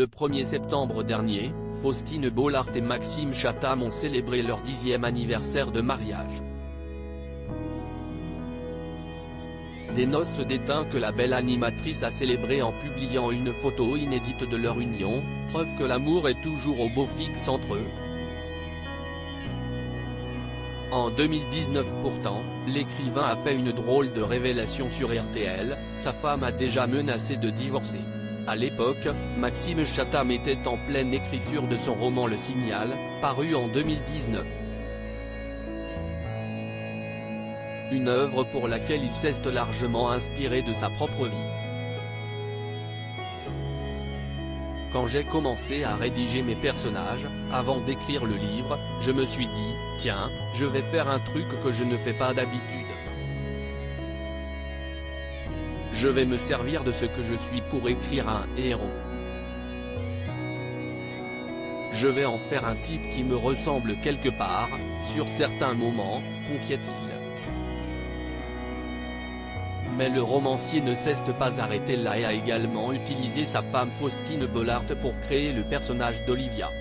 Le 1er septembre dernier, Faustine Bollaert et Maxime Chatham ont célébré leur 10e anniversaire de mariage. Des noces d'étain que la belle animatrice a célébrées en publiant une photo inédite de leur union, preuve que l'amour est toujours au beau fixe entre eux. En 2019 pourtant, l'écrivain a fait une drôle de révélation sur RTL, sa femme a déjà menacé de divorcer. À l'époque, Maxime Chatham était en pleine écriture de son roman Le Signal, paru en 2019. Une œuvre pour laquelle il s'est largement inspiré de sa propre vie. Quand j'ai commencé à rédiger mes personnages, avant d'écrire le livre, je me suis dit, tiens, je vais faire un truc que je ne fais pas d'habitude. Je vais me servir de ce que je suis pour écrire un héros. Je vais en faire un type qui me ressemble quelque part, sur certains moments, confiait-il. Mais le romancier ne s'est pas arrêté là et a également utilisé sa femme Faustine Bollaert pour créer le personnage d'Olivia.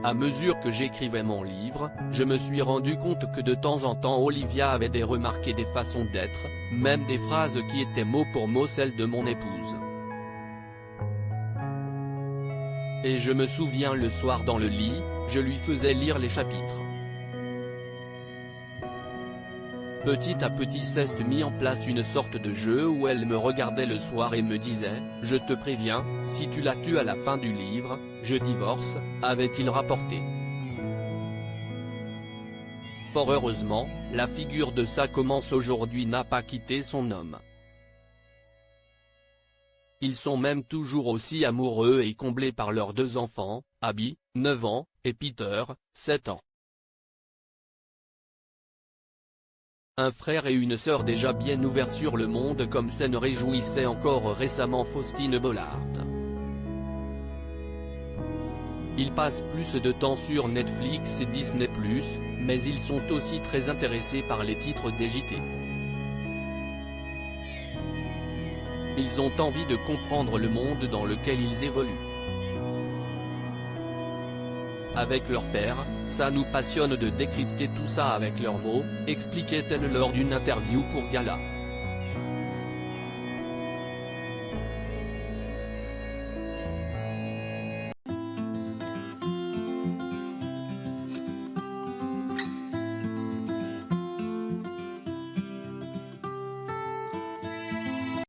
À mesure que j'écrivais mon livre, je me suis rendu compte que de temps en temps Olivia avait des remarques et des façons d'être, même des phrases qui étaient mot pour mot celles de mon épouse. Et je me souviens le soir dans le lit, je lui faisais lire les chapitres. Petit à petit s'est mis en place une sorte de jeu où elle me regardait le soir et me disait « Je te préviens, si tu la tues à la fin du livre, je divorce », avait-il rapporté. Fort heureusement, la figure de sa commence aujourd'hui n'a pas quitté son homme. Ils sont même toujours aussi amoureux et comblés par leurs 2 enfants, Abby, 9 ans, et Peter, 7 ans. Un frère et une sœur déjà bien ouverts sur le monde comme s'en réjouissait encore récemment Faustine Bollaert. Ils passent plus de temps sur Netflix et Disney+, mais ils sont aussi très intéressés par les titres des JT. Ils ont envie de comprendre le monde dans lequel ils évoluent. Avec leur père, ça nous passionne de décrypter tout ça avec leurs mots, expliquait-elle lors d'une interview pour Gala.